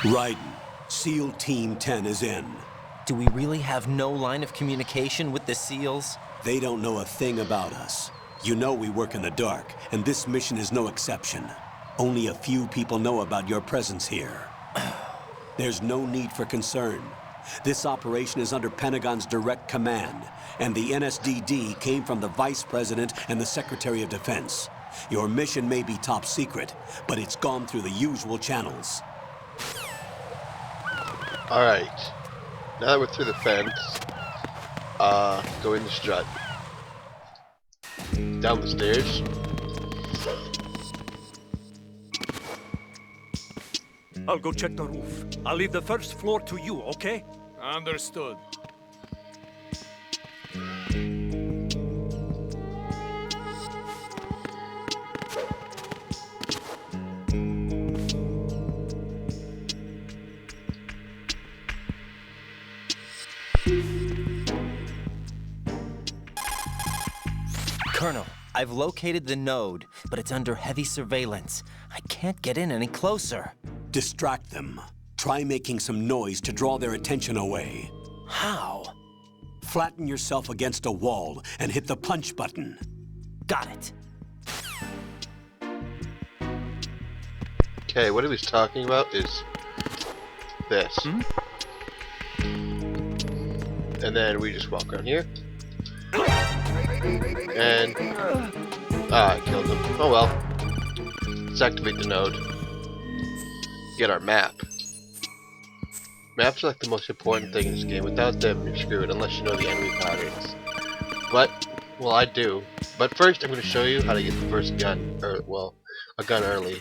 Raiden, SEAL Team 10 is in. Do we really have no line of communication with the SEALs? They don't know a thing about us. You know we work in the dark, and this mission is no exception. Only a few people know about your presence here. There's no need for concern. This operation is under Pentagon's direct command, and the NSDD came from the Vice President and the Secretary of Defense. Your mission may be top secret, but it's gone through the usual channels. Alright. Now that we're through the fence, go in the strut. Down the stairs. I'll go check the roof. I'll leave the first floor to you, okay? Understood. Colonel, I've located the node, but it's under heavy surveillance. I can't get in any closer. Distract them. Try making some noise to draw their attention away. How? Flatten yourself against a wall and hit the punch button. Got it. Okay, what he was talking about is this. And then we just walk around here. And I killed him. Oh well. Let's activate the node. Get our map. Maps are like the most important thing in this game. Without them, you're screwed unless you know the enemy patterns. But, well, I do. But first, I'm going to show you how to get the first gun, or well, a gun early.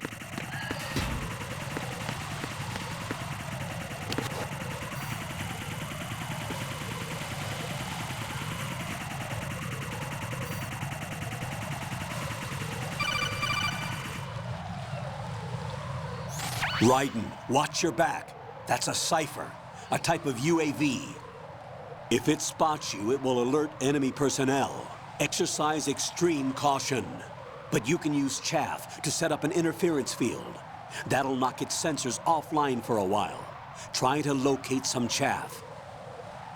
Raiden, watch your back. That's a cipher, a type of UAV. If it spots you, it will alert enemy personnel. Exercise extreme caution. But you can use chaff to set up an interference field. That'll knock its sensors offline for a while. Try to locate some chaff.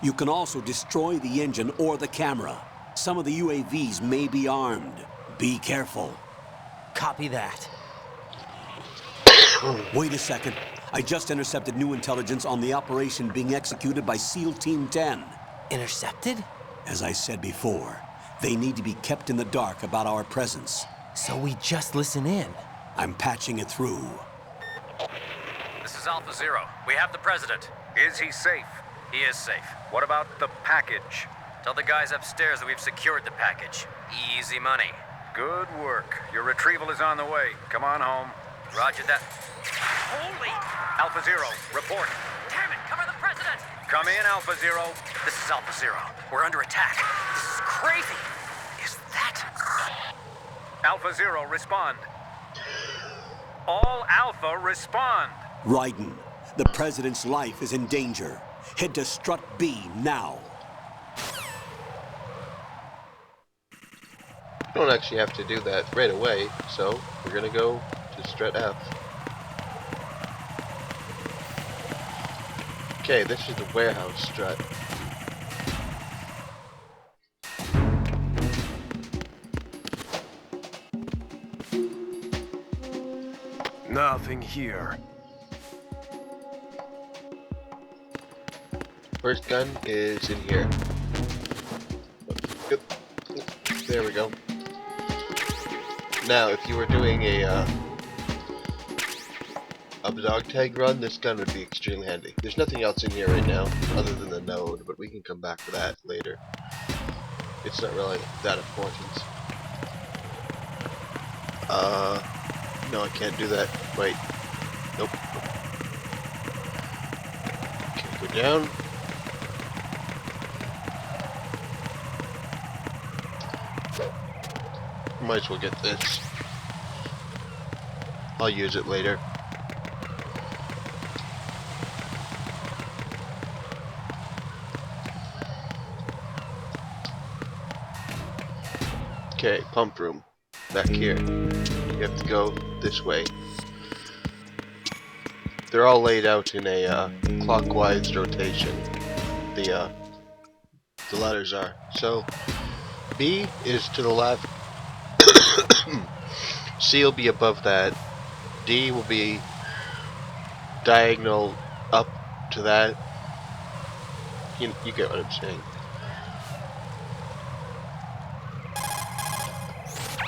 You can also destroy the engine or the camera. Some of the UAVs may be armed. Be careful. Copy that. Wait a second. I just intercepted new intelligence on the operation being executed by SEAL Team 10. Intercepted? As I said before, they need to be kept in the dark about our presence. So we just listen in. I'm patching it through. This is Alpha Zero. We have the president. Is he safe? He is safe. What about the package? Tell the guys upstairs that we've secured the package. Easy money. Good work. Your retrieval is on the way. Come on home. Roger that. Holy! Alpha Zero, report. Damn it, cover the president! Come in, Alpha Zero. This is Alpha Zero. We're under attack. This is crazy. Is that... Alpha Zero, respond. All Alpha, respond. Raiden, the president's life is in danger. Head to Strut B now. You don't actually have to do that right away, so we're gonna go to Strut F. Okay, this is the warehouse strut. Nothing here. First gun is in here. Good. There we go. Now, if you were doing a dog tag run, this gun would be extremely handy. There's nothing else in here right now, other than the node, but we can come back to that later. It's not really that important. No, I can't do that. Wait. Nope. Okay, go down. Might as well get this. I'll use it later. Okay, pump room. Back here. You have to go this way. They're all laid out in a clockwise rotation. The letters are. So B is to the left. C will be above that. D will be diagonal up to that. You get what I'm saying.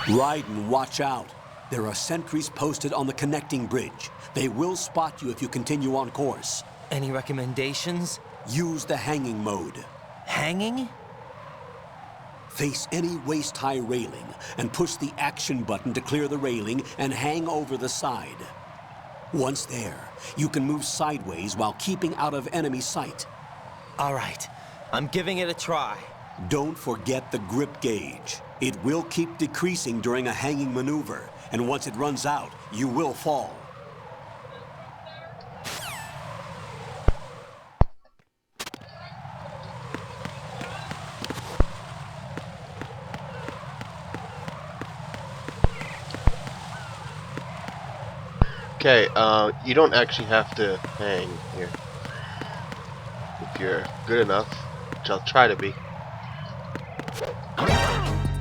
Raiden, watch out. There are sentries posted on the connecting bridge. They will spot you if you continue on course. Any recommendations? Use the hanging mode. Hanging? Face any waist-high railing and push the action button to clear the railing and hang over the side. Once there, you can move sideways while keeping out of enemy sight. All right, I'm giving it a try. Don't forget the grip gauge. It will keep decreasing during a hanging maneuver, and once it runs out, you will fall. Okay, you don't actually have to hang here. If you're good enough, which I'll try to be.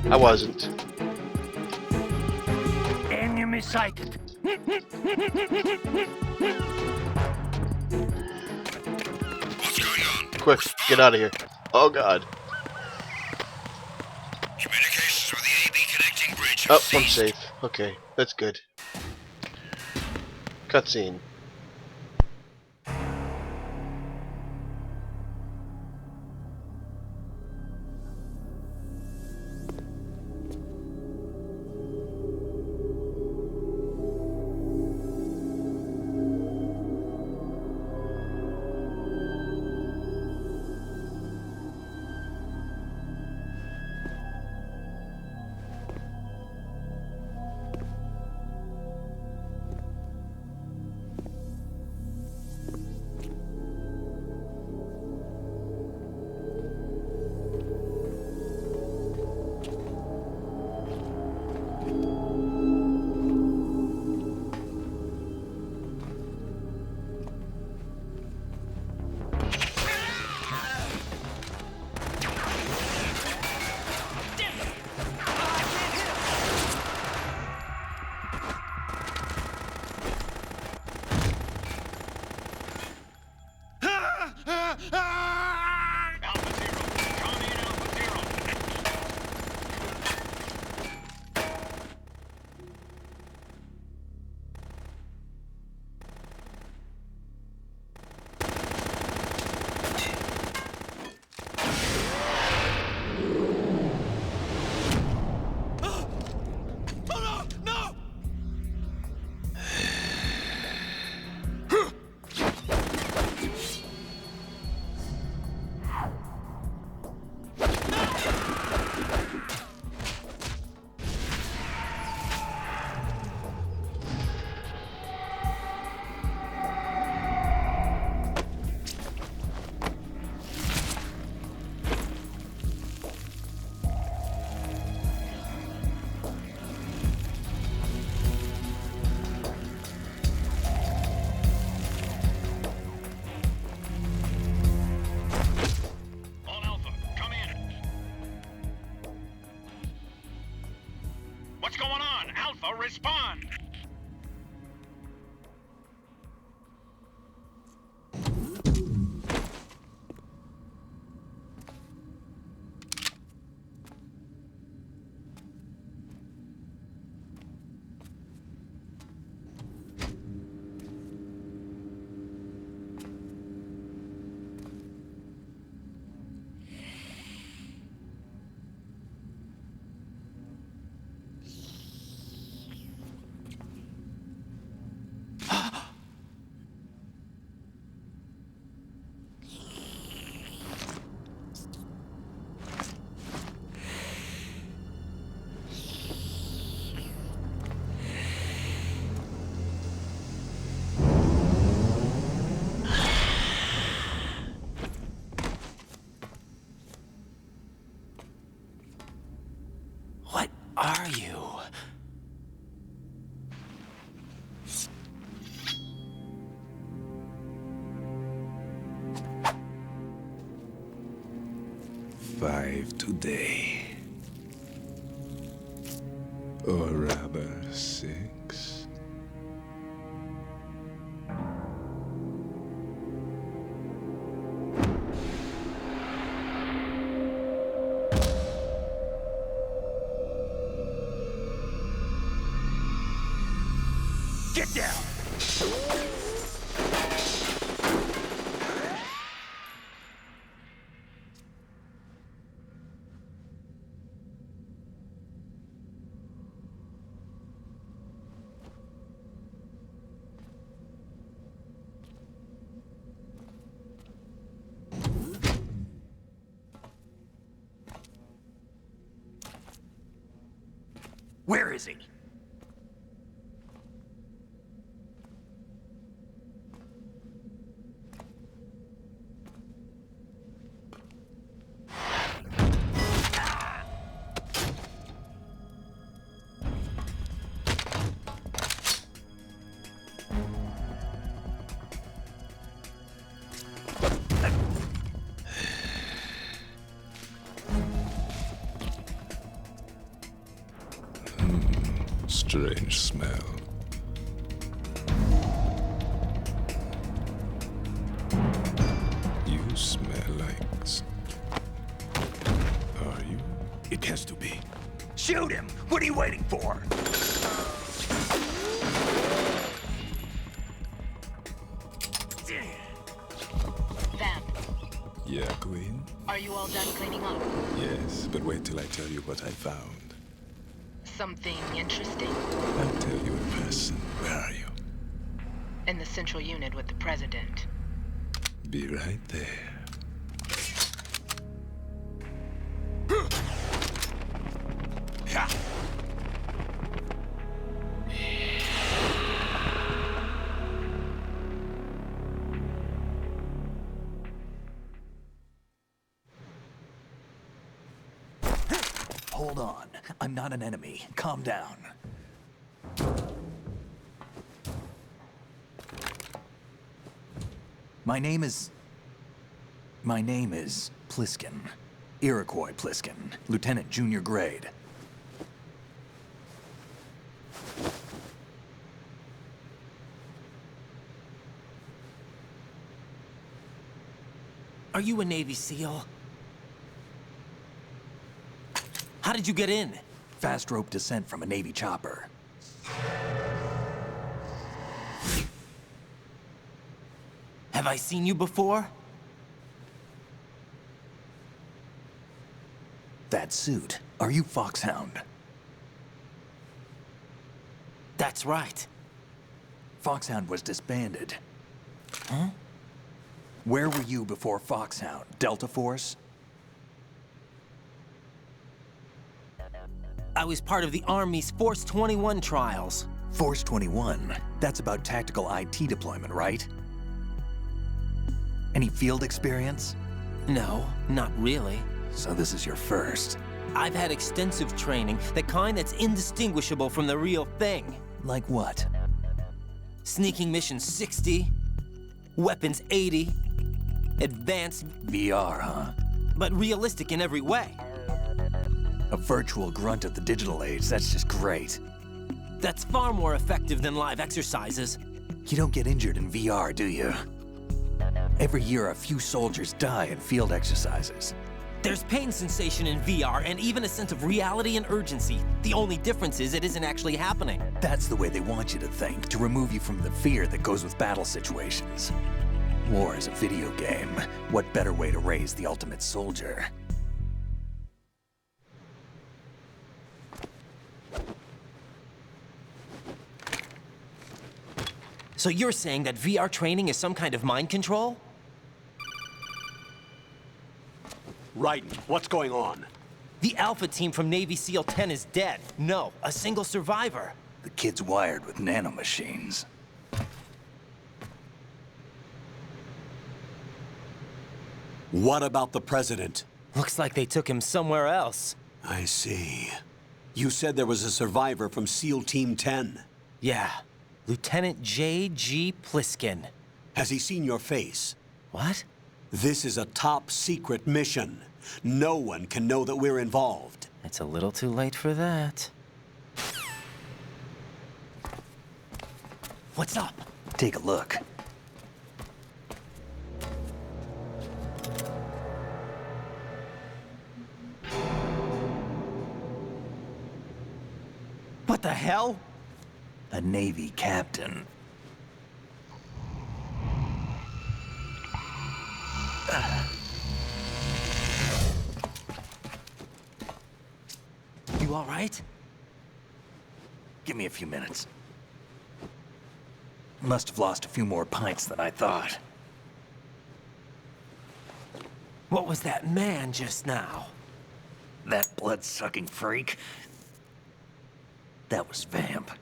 I wasn't. Enemy sighted. Quick, get out of here. Oh god. Communications with the AB connecting bridge Oh, are I'm ceased. safe. Okay, that's good. Cutscene. What's going on? Alpha, respond! What are you? 5 today. Or rather, 6. Get down! Where is he? Strange smell. You smell like... Are you? It has to be. Shoot him! What are you waiting for? Vamp, Yeah, Queen? are you all done cleaning up? Yes, but wait till I tell you what I found. Something interesting? I'll tell you in person. Where are you? In the central unit with the president. Be right there. Hold on. I'm not an enemy. Calm down. My name is Pliskin. Iroquois Pliskin. Lieutenant Junior Grade. Are you a Navy SEAL? How did you get in? Fast rope descent from a Navy chopper. Have I seen you before? That suit. Are you Foxhound? That's right. Foxhound was disbanded. Huh? Where were you before Foxhound? Delta Force? I was part of the Army's Force 21 trials. Force 21? That's about tactical IT deployment, right? Any field experience? No, not really. So this is your first. I've had extensive training, the kind that's indistinguishable from the real thing. Like what? Sneaking mission 60, weapons 80, advanced, VR, huh? but realistic in every way. A virtual grunt of the digital age, that's just great. That's far more effective than live exercises. You don't get injured in VR, do you? Every year, a few soldiers die in field exercises. There's pain sensation in VR and even a sense of reality and urgency. The only difference is it isn't actually happening. That's the way they want you to think, to remove you from the fear that goes with battle situations. War is a video game. What better way to raise the ultimate soldier? So you're saying that VR training is some kind of mind control? Raiden, what's going on? The Alpha team from Navy SEAL 10 is dead. No, a single survivor. The kid's wired with nanomachines. What about the president? Looks like they took him somewhere else. I see. You said there was a survivor from SEAL Team 10. Yeah, Lieutenant J.G. Pliskin. Has he seen your face? What? This is a top secret mission. No one can know that we're involved. It's a little too late for that. What's up? Take a look. What the hell? A Navy captain. You all right? Give me a few minutes. Must have lost a few more pints than I thought. What was that man just now? That blood-sucking freak? That was Vamp.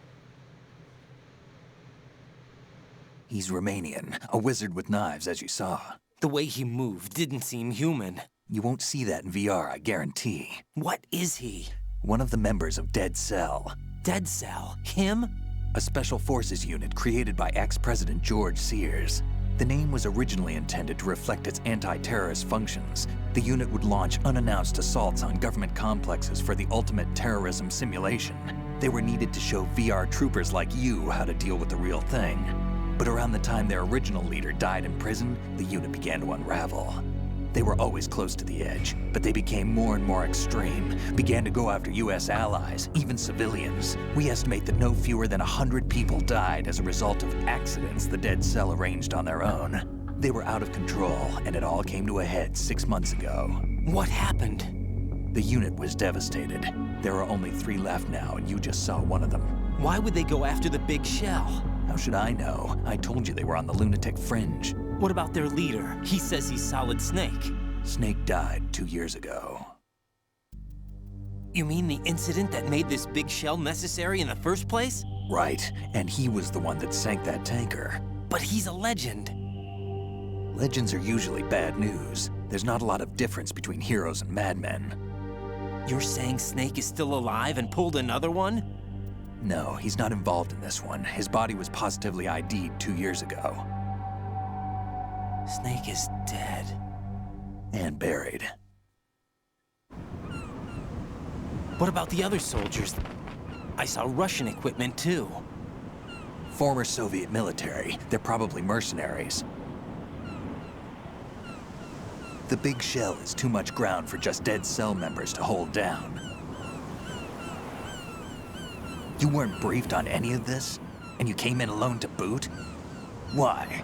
He's Romanian, a wizard with knives, as you saw. The way he moved didn't seem human. You won't see that in VR, I guarantee. What is he? One of the members of Dead Cell. Dead Cell? Him? A special forces unit created by ex-President George Sears. The name was originally intended to reflect its anti-terrorist functions. The unit would launch unannounced assaults on government complexes for the ultimate terrorism simulation. They were needed to show VR troopers like you how to deal with the real thing. But around the time their original leader died in prison, the unit began to unravel. They were always close to the edge, but they became more and more extreme, began to go after US allies, even civilians. We estimate that no fewer than 100 people died as a result of accidents the Dead Cell arranged on their own. They were out of control, and it all came to a head 6 months ago. What happened? The unit was devastated. There are only 3 left now, and you just saw one of them. Why would they go after the big shell? How should I know? I told you they were on the lunatic fringe. What about their leader? He says he's Solid Snake. Snake died 2 years ago. You mean the incident that made this big shell necessary in the first place? Right, and he was the one that sank that tanker. But he's a legend. Legends are usually bad news. There's not a lot of difference between heroes and madmen. You're saying Snake is still alive and pulled another one? No, he's not involved in this one. His body was positively ID'd 2 years ago. Snake is dead. And buried. What about the other soldiers? I saw Russian equipment too. Former Soviet military. They're probably mercenaries. The big shell is too much ground for just Dead Cell members to hold down. You weren't briefed on any of this? And you came in alone to boot? Why?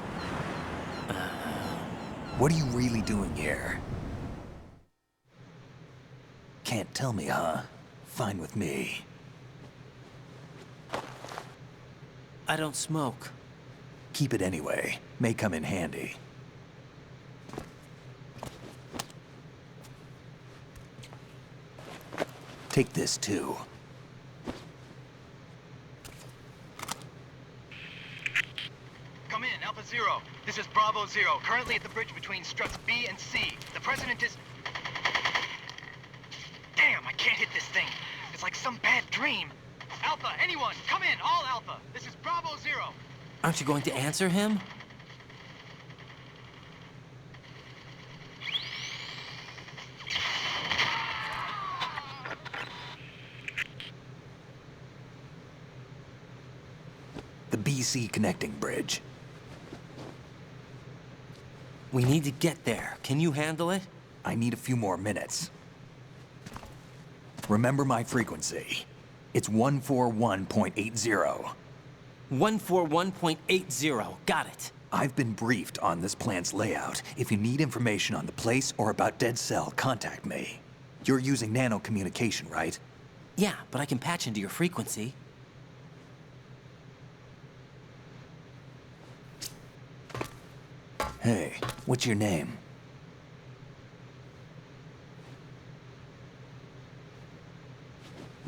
What are you really doing here? Can't tell me, huh? Fine with me. I don't smoke. Keep it anyway. May come in handy. Take this too. Come in, Alpha Zero. This is Bravo Zero, currently at the bridge between Struts B and C. The President is... Damn, I can't hit this thing. It's like some bad dream. Alpha, anyone, come in, all Alpha. This is Bravo Zero. Aren't you going to answer him? The BC connecting bridge. We need to get there. Can you handle it? I need a few more minutes. Remember my frequency. It's 141.80. 141.80. Got it. I've been briefed on this plant's layout. If you need information on the place or about Dead Cell, contact me. You're using nano communication, right? Yeah, but I can patch into your frequency. Hey, what's your name?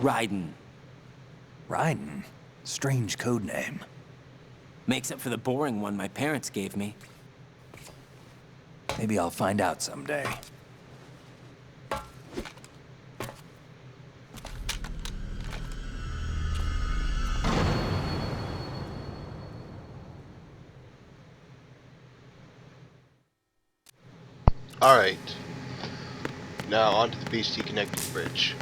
Raiden. Raiden? Strange code name. Makes up for the boring one my parents gave me. Maybe I'll find out someday. Alright. Now onto the BC connecting bridge.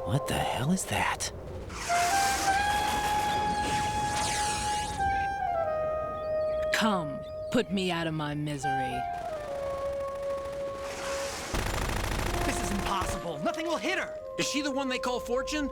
What the hell is that? Come, put me out of my misery. This is impossible. Nothing will hit her. Is she the one they call Fortune?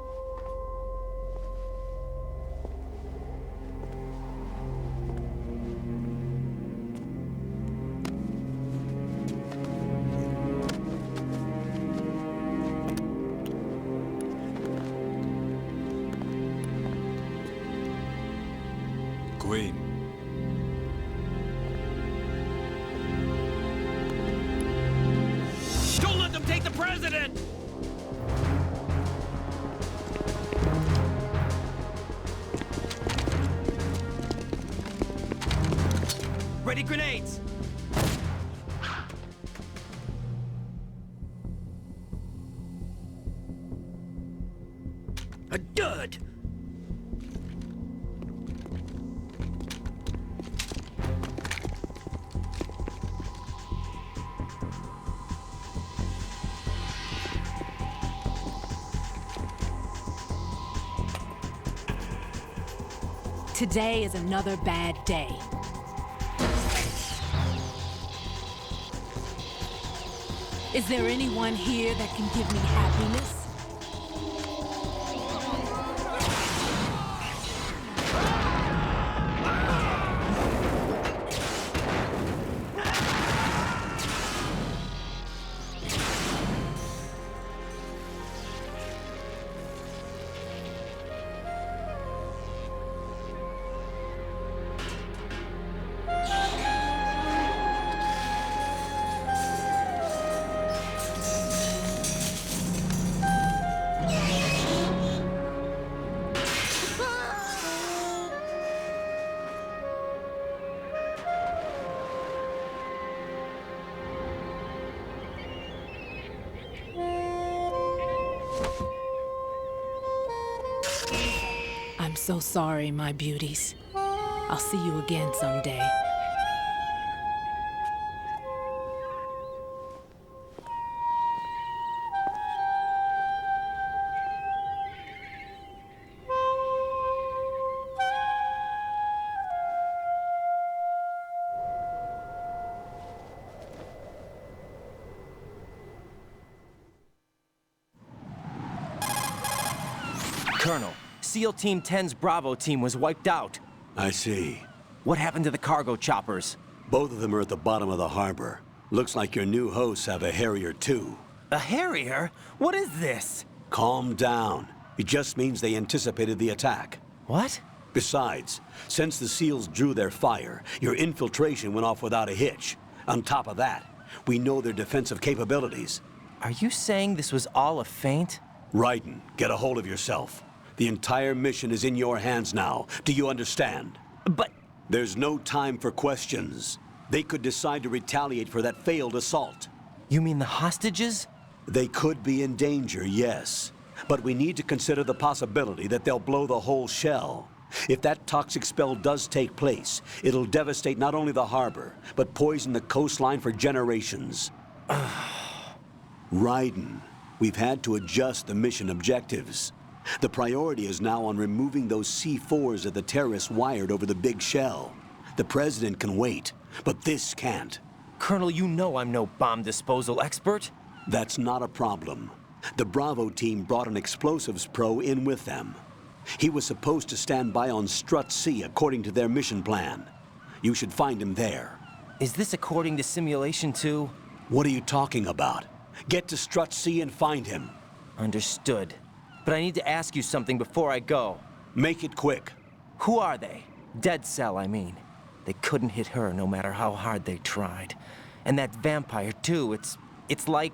Queen. Don't let them take the president! Ready grenades! A dud! Today is another bad day. Is there anyone here that can give me happiness? I'm so sorry, my beauties. I'll see you again someday. Colonel, SEAL Team 10's Bravo team was wiped out. I see. What happened to the cargo choppers? Both of them are at the bottom of the harbor. Looks like your new hosts have a Harrier too. A Harrier? What is this? Calm down. It just means they anticipated the attack. What? Besides, since the SEALs drew their fire, your infiltration went off without a hitch. On top of that, we know their defensive capabilities. Are you saying this was all a feint? Raiden, get a hold of yourself. The entire mission is in your hands now. Do you understand? But... There's no time for questions. They could decide to retaliate for that failed assault. You mean the hostages? They could be in danger, yes. But we need to consider the possibility that they'll blow the whole shell. If that toxic spell does take place, it'll devastate not only the harbor, but poison the coastline for generations. Raiden, we've had to adjust the mission objectives. The priority is now on removing those C4s that the terrorists wired over the big shell. The president can wait, but this can't. Colonel, you know I'm no bomb disposal expert. That's not a problem. The Bravo team brought an explosives pro in with them. He was supposed to stand by on Strut C according to their mission plan. You should find him there. Is this according to Simulation 2? What are you talking about? Get to Strut C and find him. Understood. But I need to ask you something before I go. Make it quick. Who are they? Dead Cell, I mean. They couldn't hit her no matter how hard they tried. And that vampire, too, it's like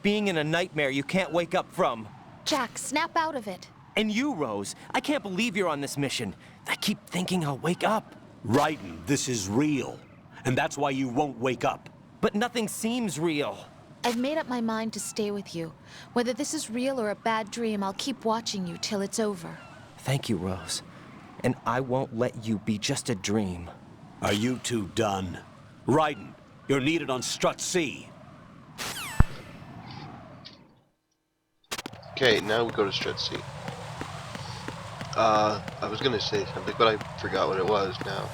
being in a nightmare you can't wake up from. Jack, snap out of it. And you, Rose, I can't believe you're on this mission. I keep thinking I'll wake up. Raiden, this is real. And that's why you won't wake up. But nothing seems real. I've made up my mind to stay with you. Whether this is real or a bad dream, I'll keep watching you till it's over. Thank you, Rose. And I won't let you be just a dream. Are you two done? Raiden, you're needed on Strut C. Okay, now we go to Strut C. I was gonna say something, but I forgot what it was now.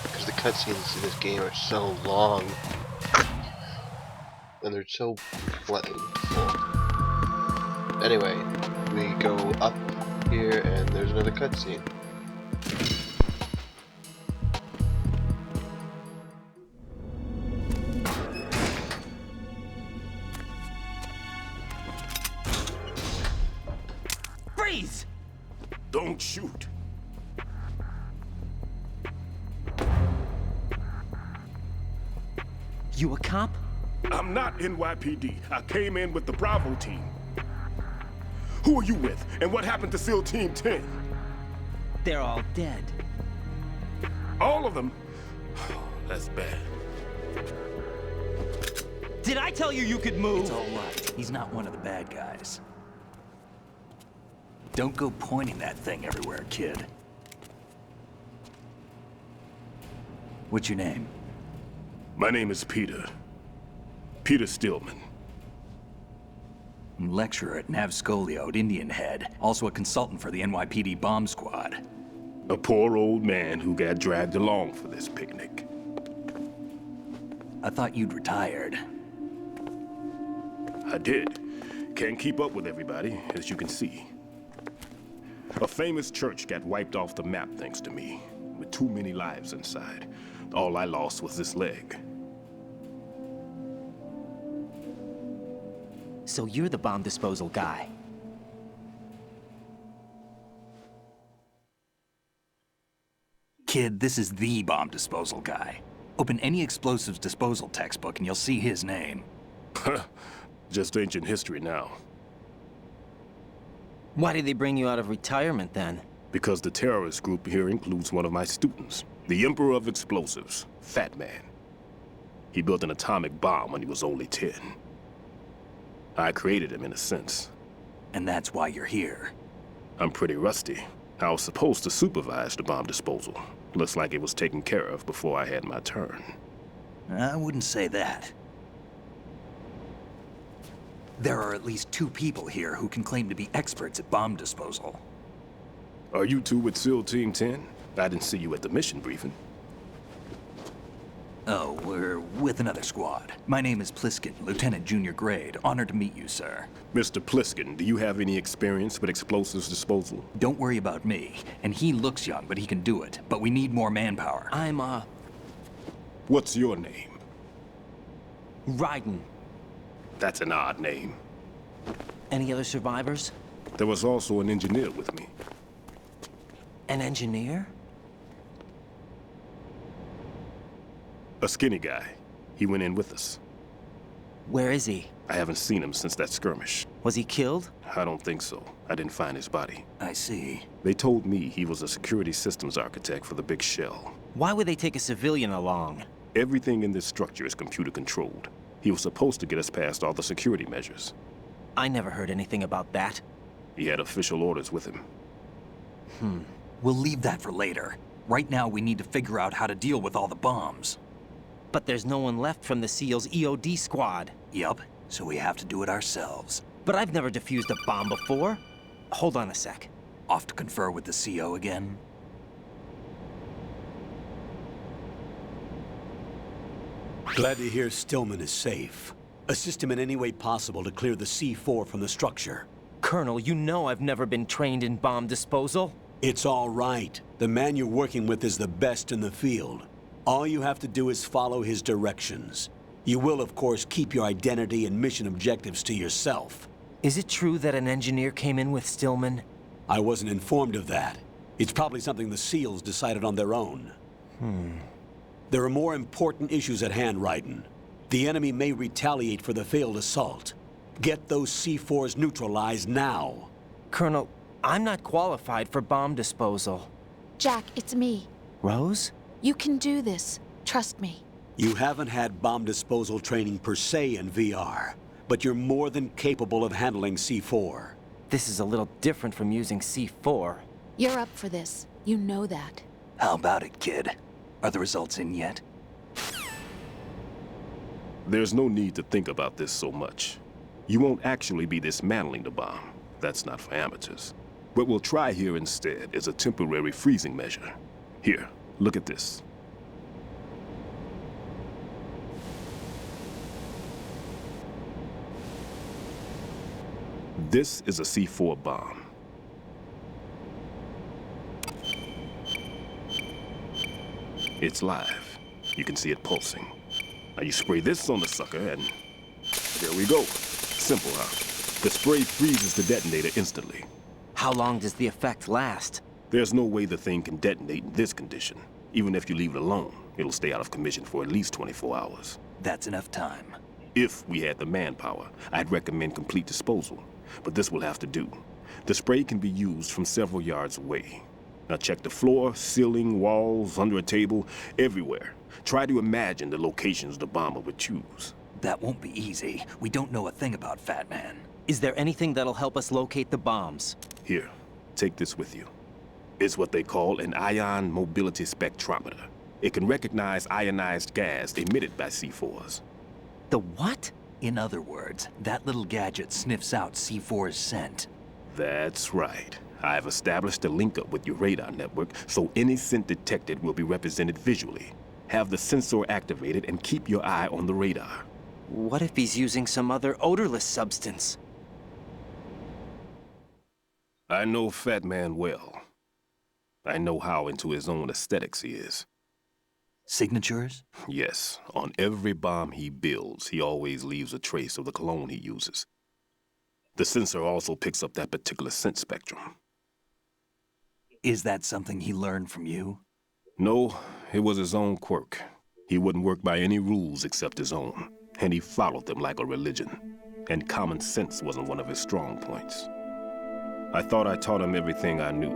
Because the cutscenes in this game are so long. And they're so full. Anyway, we go up here and there's another cutscene. Freeze! Don't shoot. You a cop? I'm not NYPD. I came in with the Bravo team. Who are you with? And what happened to SEAL Team 10? They're all dead. All of them? That's bad. Did I tell you you could move? It's all right. He's not one of the bad guys. Don't go pointing that thing everywhere, kid. What's your name? My name is Peter. Peter Stillman. I'm lecturer at Navscolio at Indian Head, also a consultant for the NYPD bomb squad. A poor old man who got dragged along for this picnic. I thought you'd retired. I did. Can't keep up with everybody, as you can see. A famous church got wiped off the map thanks to me, with too many lives inside. All I lost was this leg. So you're the bomb disposal guy. Kid, this is the bomb disposal guy. Open any explosives disposal textbook and you'll see his name. Just ancient history now. Why did they bring you out of retirement then? Because the terrorist group here includes one of my students, the Emperor of Explosives, Fat Man. He built an atomic bomb when he was only 10. I created him in a sense. And that's why you're here. I'm pretty rusty. I was supposed to supervise the bomb disposal. Looks like it was taken care of before I had my turn. I wouldn't say that. There are at least 2 people here who can claim to be experts at bomb disposal. Are you two with SEAL Team 10? I didn't see you at the mission briefing. Oh, we're with another squad. My name is Pliskin, Lieutenant Junior Grade. Honored to meet you, sir. Mr. Pliskin, do you have any experience with explosives disposal? Don't worry about me. And he looks young, but he can do it. But we need more manpower. I'm, What's your name? Raiden. That's an odd name. Any other survivors? There was also an engineer with me. An engineer? A skinny guy. He went in with us. Where is he? I haven't seen him since that skirmish. Was he killed? I don't think so. I didn't find his body. I see. They told me he was a security systems architect for the big shell. Why would they take a civilian along? Everything in this structure is computer controlled. He was supposed to get us past all the security measures. I never heard anything about that. He had official orders with him. We'll leave that for later. Right now, we need to figure out how to deal with all the bombs. But there's no one left from the SEAL's EOD squad. Yup, so we have to do it ourselves. But I've never defused a bomb before. Hold on a sec. Off to confer with the CO again? Glad to hear Stillman is safe. Assist him in any way possible to clear the C4 from the structure. Colonel, you know I've never been trained in bomb disposal. It's all right. The man you're working with is the best in the field. All you have to do is follow his directions. You will, of course, keep your identity and mission objectives to yourself. Is it true that an engineer came in with Stillman? I wasn't informed of that. It's probably something the SEALs decided on their own. There are more important issues at hand, Raiden. The enemy may retaliate for the failed assault. Get those C4s neutralized now. Colonel, I'm not qualified for bomb disposal. Jack, it's me. Rose? You can do this. Trust me. You haven't had bomb disposal training per se in VR, but you're more than capable of handling C4. This is a little different from using C4. You're up for this. You know that. How about it, kid? Are the results in yet? There's no need to think about this so much. You won't actually be dismantling the bomb. That's not for amateurs. What we'll try here instead is a temporary freezing measure. Here, look at this. This is a C4 bomb. It's live. You can see it pulsing. Now you spray this on the sucker and there we go. Simple, huh? The spray freezes the detonator instantly. How long does the effect last? There's no way the thing can detonate in this condition. Even if you leave it alone, it'll stay out of commission for at least 24 hours. That's enough time. If we had the manpower, I'd recommend complete disposal. But this will have to do. The spray can be used from several yards away. Now check the floor, ceiling, walls, under a table, everywhere. Try to imagine the locations the bomber would choose. That won't be easy. We don't know a thing about Fat Man. Is there anything that'll help us locate the bombs? Here, take this with you. It's what they call an ion mobility spectrometer. It can recognize ionized gas emitted by C4s. The what? In other words, that little gadget sniffs out C4's scent. That's right. I've established a link up with your radar network, so any scent detected will be represented visually. Have the sensor activated and keep your eye on the radar. What if he's using some other odorless substance? I know Fat Man well. I know how into his own aesthetics he is. Signatures? Yes. On every bomb he builds, he always leaves a trace of the cologne he uses. The sensor also picks up that particular scent spectrum. Is that something he learned from you? No, it was his own quirk. He wouldn't work by any rules except his own, and he followed them like a religion. And common sense wasn't one of his strong points. I thought I taught him everything I knew.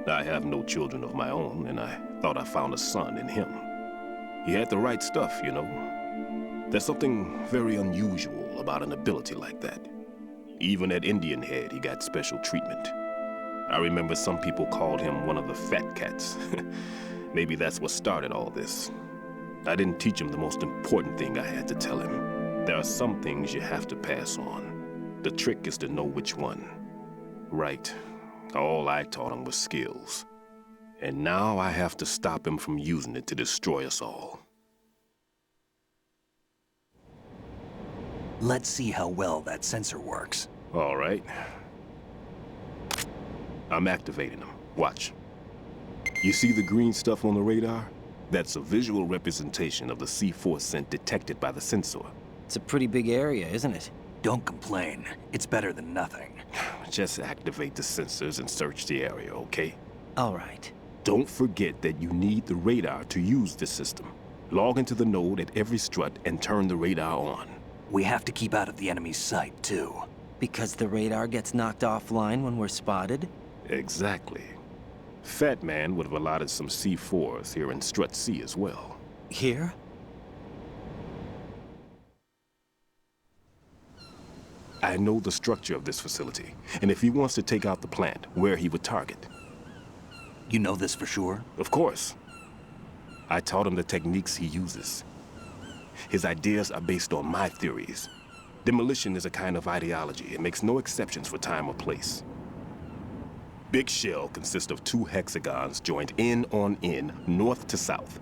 I have no children of my own, and I thought I found a son in him. He had the right stuff, you know. There's something very unusual about an ability like that. Even at Indian Head, he got special treatment. I remember some people called him one of the fat cats. Maybe that's what started all this. I didn't teach him the most important thing I had to tell him. There are some things you have to pass on. The trick is to know which one. Right. All I taught him was skills. And now I have to stop him from using it to destroy us all. Let's see how well that sensor works. All right. I'm activating them. Watch. You see the green stuff on the radar? That's a visual representation of the C4 scent detected by the sensor. It's a pretty big area, isn't it? Don't complain. It's better than nothing. Just activate the sensors and search the area, okay? All right. Don't forget that you need the radar to use this system. Log into the node at every strut and turn the radar on. We have to keep out of the enemy's sight, too. Because the radar gets knocked offline when we're spotted? Exactly. Fat Man would have allotted some C4s here in Strut C as well. Here? I know the structure of this facility, and if he wants to take out the plant, where he would target. You know this for sure? Of course. I taught him the techniques he uses. His ideas are based on my theories. Demolition is a kind of ideology. It makes no exceptions for time or place. Big Shell consists of 2 hexagons joined end on end, north to south.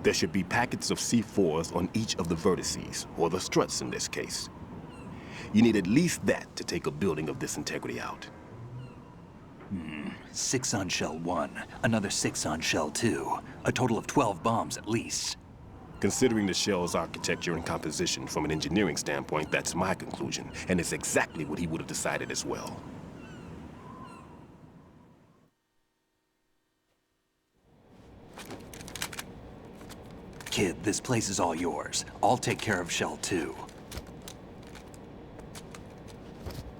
There should be packets of C4s on each of the vertices, or the struts in this case. You need at least that to take a building of this integrity out. 6 on Shell 1, another 6 on Shell 2. A total of 12 bombs at least. Considering the shell's architecture and composition from an engineering standpoint, that's my conclusion, and it's exactly what he would have decided as well. Kid, this place is all yours. I'll take care of Shell 2.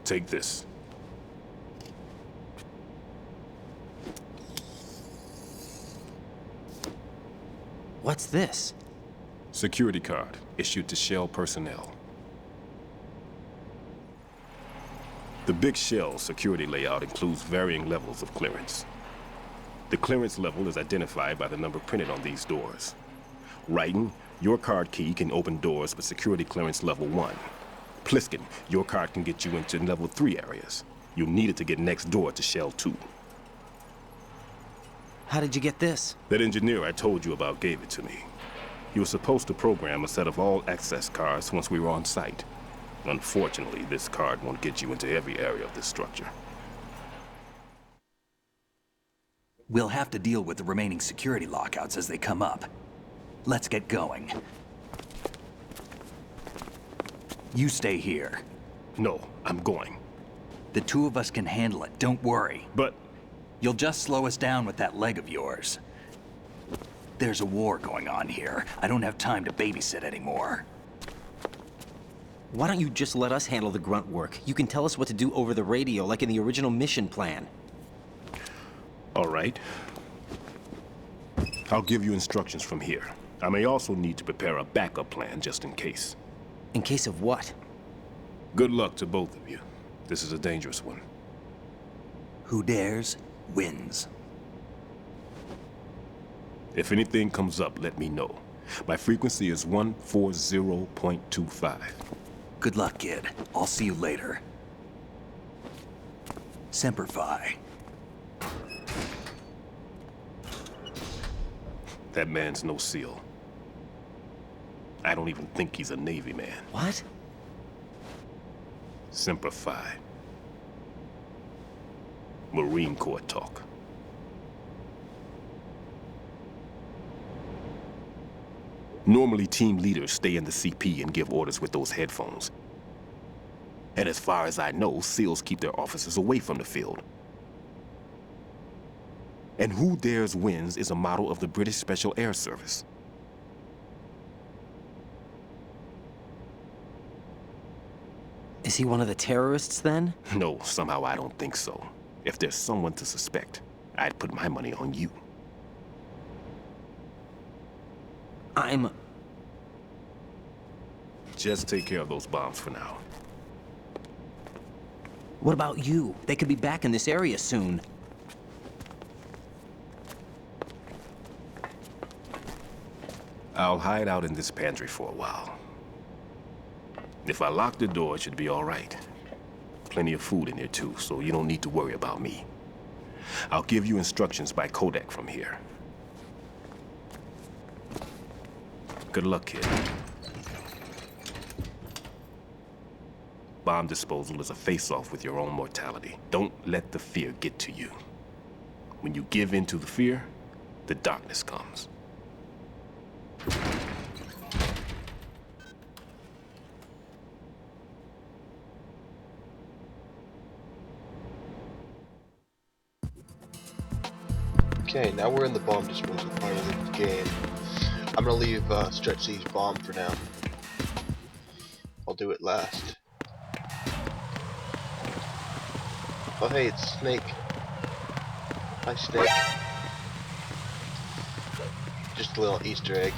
Take this. What's this? Security card issued to Shell personnel. The Big Shell security layout includes varying levels of clearance. The clearance level is identified by the number printed on these doors. Raiden, your card key can open doors with security clearance level 1. Pliskin, your card can get you into level 3 areas. You'll need it to get next door to Shell 2. How did you get this? That engineer I told you about gave it to me. He was supposed to program a set of all access cards once we were on site. Unfortunately, this card won't get you into every area of this structure. We'll have to deal with the remaining security lockouts as they come up. Let's get going. You stay here. No, I'm going. The two of us can handle it, don't worry. But... You'll just slow us down with that leg of yours. There's a war going on here. I don't have time to babysit anymore. Why don't you just let us handle the grunt work? You can tell us what to do over the radio, like in the original mission plan. All right. I'll give you instructions from here. I may also need to prepare a backup plan just in case. In case of what? Good luck to both of you. This is a dangerous one. Who dares, wins. If anything comes up, let me know. My frequency is 140.25. Good luck, kid. I'll see you later. Semper Fi. That man's no SEAL. I don't even think he's a Navy man. What? Semper Fi. Marine Corps talk. Normally, team leaders stay in the CP and give orders with those headphones. And as far as I know, SEALs keep their officers away from the field. And Who Dares Wins is a model of the British Special Air Service. Is he one of the terrorists, then? No, somehow I don't think so. If there's someone to suspect, I'd put my money on you. Just take care of those bombs for now. What about you? They could be back in this area soon. I'll hide out in this pantry for a while. If I lock the door, it should be all right. Plenty of food in here too, so you don't need to worry about me. I'll give you instructions by codec from here. Good luck, kid. Bomb disposal is a face-off with your own mortality. Don't let the fear get to you. When you give in to the fear, the darkness comes. Okay, now we're in the bomb disposal part of the game. I'm gonna leave Strut C's bomb for now. I'll do it last. Oh hey, it's Snake. Hi Snake. Just a little Easter egg.